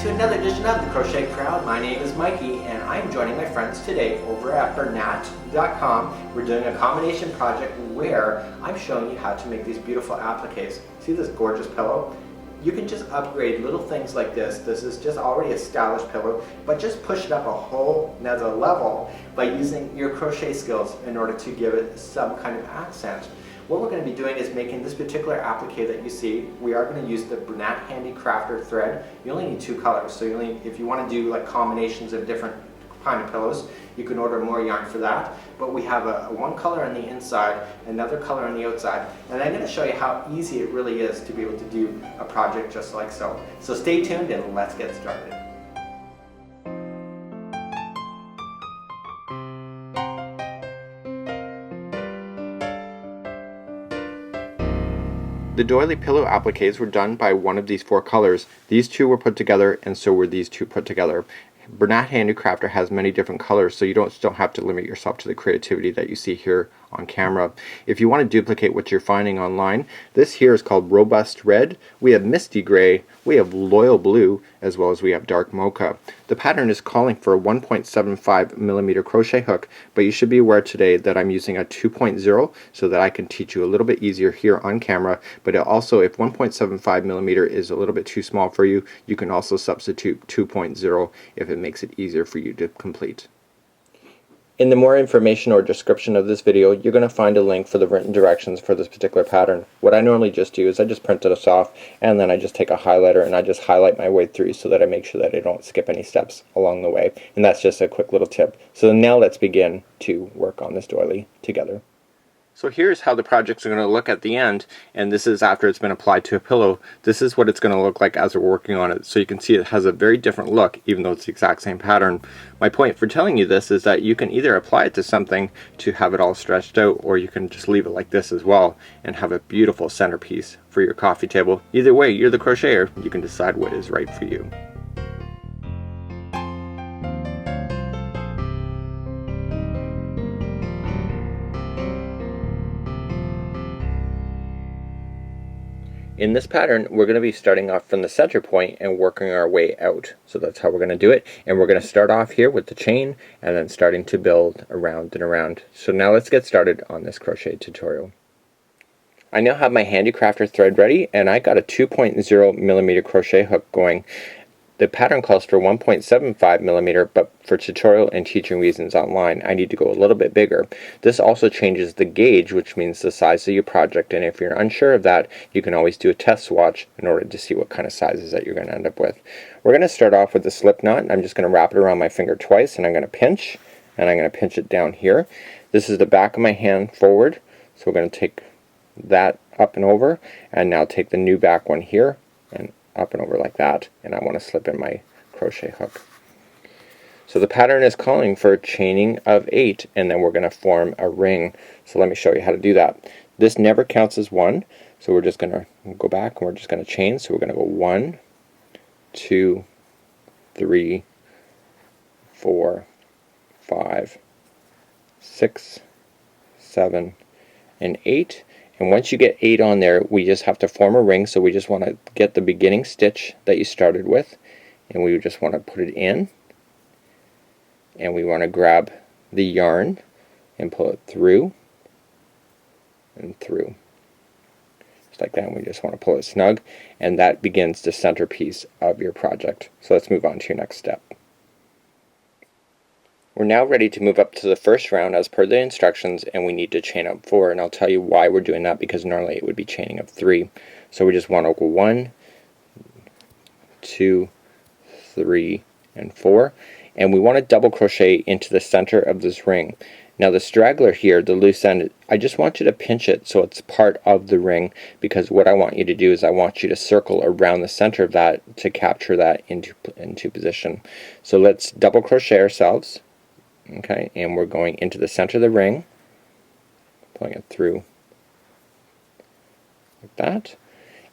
to another edition of the Crochet Crowd. My name is Mikey and I'm joining my friends today over at Bernat.com. We're doing a combination project where I'm showing you how to make these beautiful appliques. See this gorgeous pillow? You can just upgrade little things like this. This is just already a stylish pillow, but just push it up a whole nother level by using your crochet skills in order to give it some kind of accent. What we're going to be doing is making this particular applique that you see. We are going to use the Bernat Handicrafter thread. You only need 2 colors, so if you want to do like combinations of different kind of pillows, you can order more yarn for that. But we have a one color on the inside, another color on the outside, and I'm going to show you how easy it really is to be able to do a project just like so. So stay tuned and let's get started. The doily pillow appliques were done by one of these 4 colors. These 2 were put together, and so were these 2 put together. Bernat Handicrafter has many different colors, so you don't have to limit yourself to the creativity that you see here on camera. If you want to duplicate what you're finding online, this here is called Robust Red. We have Misty Gray, we have Loyal Blue, as well as we have Dark Mocha. The pattern is calling for a 1.75mm crochet hook, but you should be aware today that I'm using a 2.0 so that I can teach you a little bit easier here on camera, but also if 1.75mm is a little bit too small for you, you can also substitute 2.0 if it makes it easier for you to complete. In the more information or description of this video, you're going to find a link for the written directions for this particular pattern. What I normally just do is I just print this off, and then I just take a highlighter and I just highlight my way through so that I make sure that I don't skip any steps along the way. And that's just a quick little tip. So now let's begin to work on this doily together. So here's how the project's going to look at the end, and this is after it's been applied to a pillow. This is what it's going to look like as we're working on it. So you can see it has a very different look, even though it's the exact same pattern. My point for telling you this is that you can either apply it to something to have it all stretched out, or you can just leave it like this as well and have a beautiful centerpiece for your coffee table. Either way, you're the crocheter. You can decide what is right for you. In this pattern, we're going to be starting off from the center point and working our way out. So that's how we're going to do it. And we're going to start off here with the chain and then starting to build around and around. So now let's get started on this crochet tutorial. I now have my Handicrafter thread ready, and I got a 2.0mm crochet hook going. The pattern calls for 1.75mm, but for tutorial and teaching reasons online, I need to go a little bit bigger. This also changes the gauge, which means the size of your project, and if you're unsure of that, you can always do a test swatch in order to see what kind of sizes that you're going to end up with. We're going to start off with the slip knot. I'm just going to wrap it around my finger twice, and I'm going to pinch, and I'm going to pinch it down here. This is the back of my hand forward, so we're going to take that up and over, and now take the new back one here, and up and over like that, and I want to slip in my crochet hook. So the pattern is calling for a chaining of 8, and then we're going to form a ring. So let me show you how to do that. This never counts as 1, so we're just going to go back and we're just going to chain. So we're going to go 1, 2, 3, 4, 5, 6, 7, and 8. And once you get 8 on there, we just have to form a ring. So we just want to get the beginning stitch that you started with, and we just want to put it in, and we want to grab the yarn and pull it through and through, just like that. And we just want to pull it snug, and that begins the centerpiece of your project. So let's move on to your next step. We're now ready to move up to the first round as per the instructions, and we need to chain up 4, and I'll tell you why we're doing that, because normally it would be chaining up 3. So we just want to go 1, 2, 3, and 4, and we want to double crochet into the center of this ring. Now the straggler here, the loose end, I just want you to pinch it so it's part of the ring, because what I want you to do is I want you to circle around the center of that to capture that into position. So let's double crochet ourselves. Okay, and we're going into the center of the ring, pulling it through like that,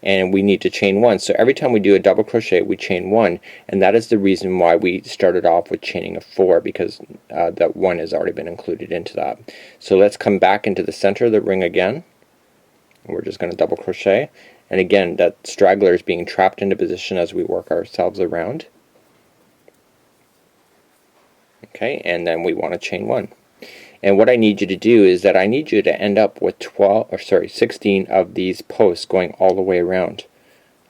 and we need to chain 1. So every time we do a double crochet, we chain 1, and that is the reason why we started off with chaining of 4, because that 1 has already been included into that. So let's come back into the center of the ring again, and we're just going to double crochet, and again that straggler is being trapped into position as we work ourselves around. Okay, and then we want to chain 1. And what I need you to do is that I need you to end up with 16 of these posts going all the way around.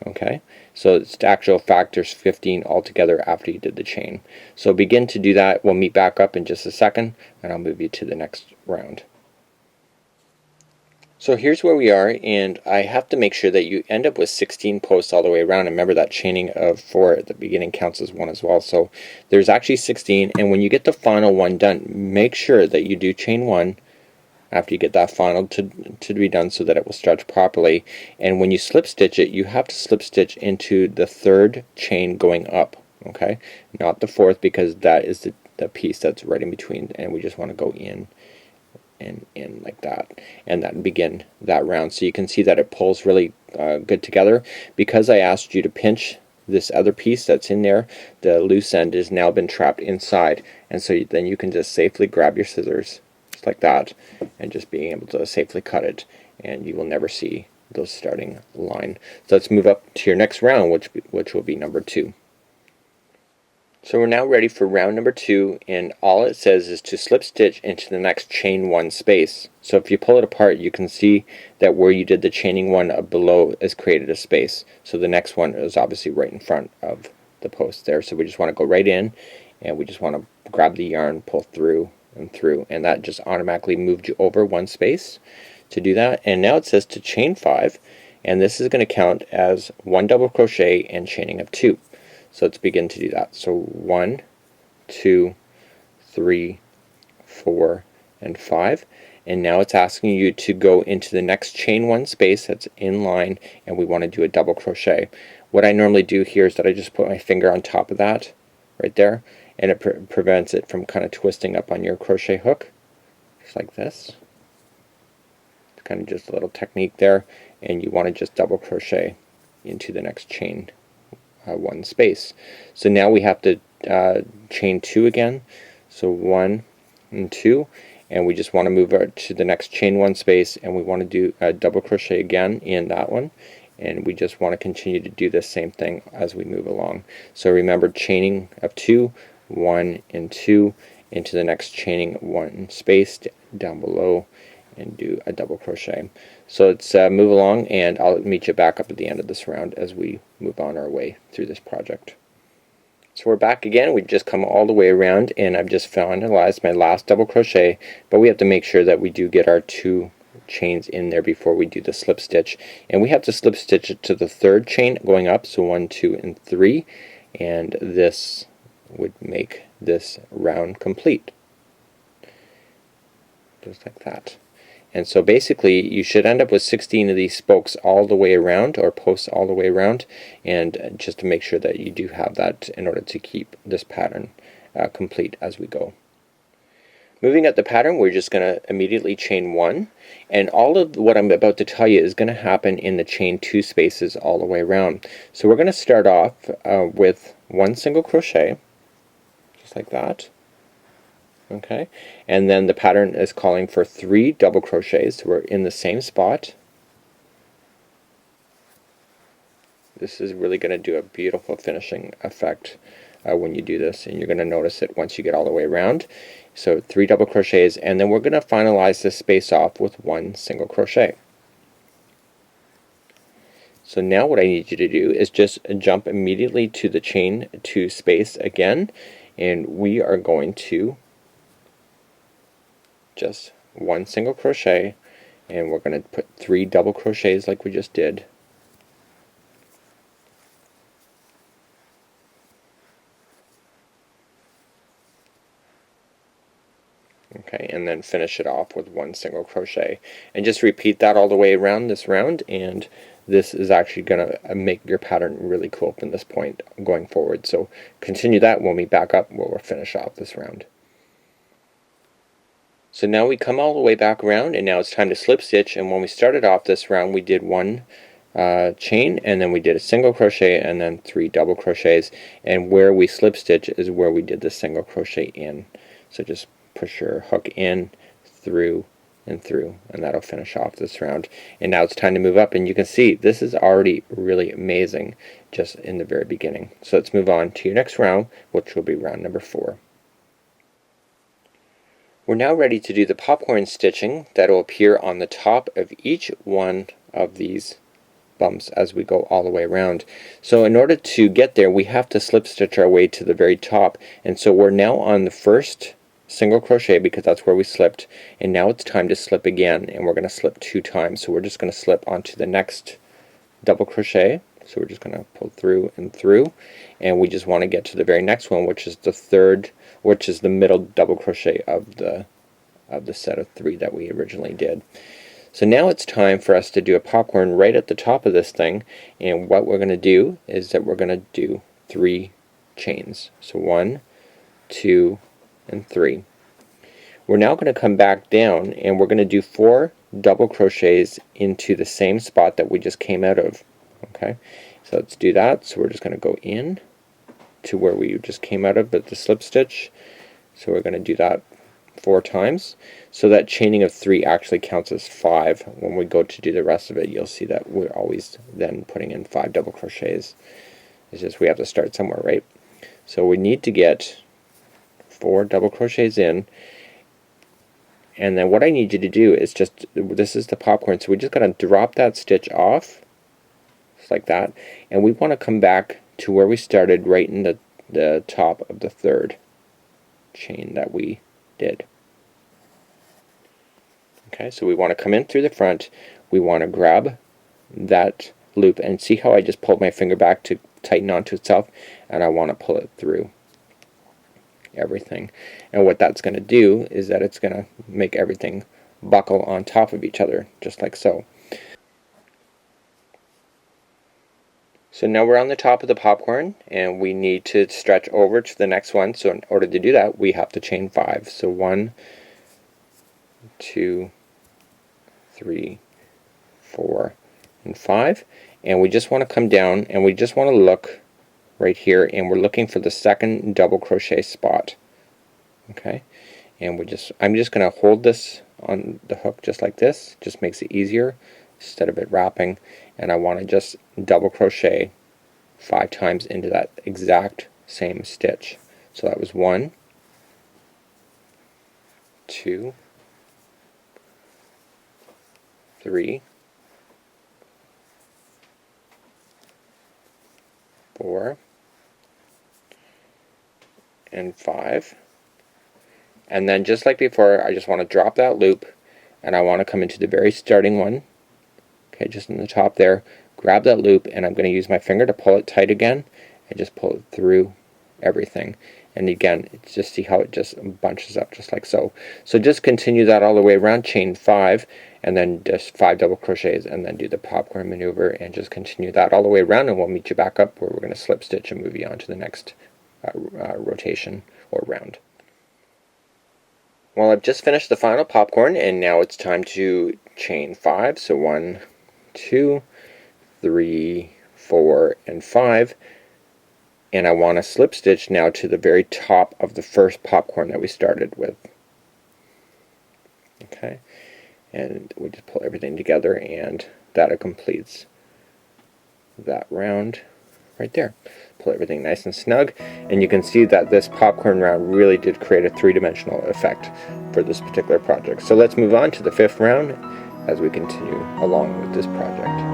Okay, so it's the actual fact there's 15 altogether after you did the chain. So begin to do that. We'll meet back up in just a second, and I'll move you to the next round. So here's where we are, and I have to make sure that you end up with 16 posts all the way around. And remember that chaining of 4 at the beginning counts as 1 as well. So there's actually 16, and when you get the final one done, make sure that you do chain 1 after you get that final to be done so that it will stretch properly. And when you slip stitch it, you have to slip stitch into the 3rd chain going up, okay, not the 4th, because that is the piece that's right in between, and we just want to go in and in like that, and then begin that round. So you can see that it pulls really good together. Because I asked you to pinch this other piece that's in there, the loose end has now been trapped inside, and so then you can just safely grab your scissors just like that and just being able to safely cut it, and you will never see those starting line. So let's move up to your next round, which will be number 2. So we're now ready for round number 2, and all it says is to slip stitch into the next chain 1 space. So if you pull it apart, you can see that where you did the chaining 1 below has created a space. So the next one is obviously right in front of the post there. So we just want to go right in, and we just want to grab the yarn, pull through and through, and that just automatically moved you over 1 space to do that. And now it says to chain 5, and this is going to count as 1 double crochet and chaining of 2. So let's begin to do that. So 1, 2, 3, 4, and 5. And now it's asking you to go into the next chain 1 space that's in line, and we want to do a double crochet. What I normally do here is that I just put my finger on top of that right there, and it prevents it from kind of twisting up on your crochet hook, just like this. It's kind of just a little technique there, and you want to just double crochet into the next chain 1 space. So now we have to chain 2 again. So 1 and 2, and we just want to move to the next chain 1 space, and we want to do a double crochet again in that one, and we just want to continue to do the same thing as we move along. So remember, chaining of 2, 1 and 2 into the next chaining 1 space down below, and do a double crochet. So let's move along, and I'll meet you back up at the end of this round as we move on our way through this project. So we're back again. We've just come all the way around, and I've just finalized my last double crochet, but we have to make sure that we do get our 2 chains in there before we do the slip stitch, and we have to slip stitch it to the 3rd chain going up, so 1, 2, and 3, and this would make this round complete, just like that. And so basically you should end up with 16 of these spokes all the way around, or posts all the way around, and just to make sure that you do have that in order to keep this pattern complete as we go. Moving up the pattern, we're just going to immediately chain 1, and all of what I'm about to tell you is going to happen in the chain 2 spaces all the way around. So we're going to start off with 1 single crochet, just like that. Okay, and then the pattern is calling for 3 double crochets. So we're in the same spot. This is really going to do a beautiful finishing effect when you do this, and you're going to notice it once you get all the way around. So 3 double crochets, and then we're going to finalize this space off with 1 single crochet. So now what I need you to do is just jump immediately to the chain 2 space again, and we are going to just 1 single crochet, and we're going to put 3 double crochets like we just did. Okay, and then finish it off with 1 single crochet, and just repeat that all the way around this round, and this is actually going to make your pattern really cool from this point going forward. So continue that when we back up where we'll finish off this round. So now we come all the way back around, and now it's time to slip stitch. And when we started off this round, we did 1 chain, and then we did a single crochet, and then 3 double crochets, and where we slip stitch is where we did the single crochet in. So just push your hook in, through, and through, and that'll finish off this round. And now it's time to move up, and you can see this is already really amazing just in the very beginning. So let's move on to your next round, which will be round number 4. We're now ready to do the popcorn stitching that will appear on the top of each one of these bumps as we go all the way around. So in order to get there, we have to slip stitch our way to the very top, and so we're now on the first single crochet because that's where we slipped, and now it's time to slip again, and we're going to slip 2 times. So we're just going to slip onto the next double crochet. So we're just going to pull through and through, and we just want to get to the very next one, which is the third, which is the middle double crochet of the set of 3 that we originally did. So now it's time for us to do a popcorn right at the top of this thing, and what we're going to do is that we're going to do 3 chains. So 1, 2, and 3. We're now going to come back down, and we're going to do 4 double crochets into the same spot that we just came out of. Okay, so let's do that. So we're just going to go in to where we just came out of, but the slip stitch. So we're going to do that 4 times. So that chaining of 3 actually counts as 5. When we go to do the rest of it, you'll see that we're always then putting in 5 double crochets. It's just we have to start somewhere, right? So we need to get 4 double crochets in, and then what I need you to do is just, this is the popcorn, so we just got to drop that stitch off just like that, and we want to come back to where we started, right in the top of the 3rd chain that we did. Okay, so we want to come in through the front, we want to grab that loop, and see how I just pulled my finger back to tighten onto itself, and I want to pull it through everything. And what that's going to do is that it's going to make everything buckle on top of each other, just like so. So now we're on the top of the popcorn, and we need to stretch over to the next one. So in order to do that, we have to chain 5. So 1, 2, 3, 4, and 5. And we just want to come down, and we just want to look right here, and we're looking for the 2nd double crochet spot. Okay, and I'm just going to hold this on the hook just like this. Just makes it easier instead of it wrapping, and I want to just double crochet 5 times into that exact same stitch. So that was 1, 2, 3, 4, and 5. And then just like before, I just want to drop that loop, and I want to come into the very starting one, okay, just in the top there, grab that loop, and I'm going to use my finger to pull it tight again, and just pull it through everything. And again, just see how it just bunches up just like so. So just continue that all the way around, chain 5, and then just 5 double crochets, and then do the popcorn maneuver, and just continue that all the way around, and we'll meet you back up where we're going to slip stitch and move you on to the next rotation or round. Well, I've just finished the final popcorn, and now it's time to chain 5. So 1, 2, 3, 4, and 5. And I want to slip stitch now to the very top of the first popcorn that we started with. Okay, and we just pull everything together, and that completes that round right there. Pull everything nice and snug, and you can see that this popcorn round really did create a 3-dimensional effect for this particular project. So let's move on to the 5th round as we continue along with this project.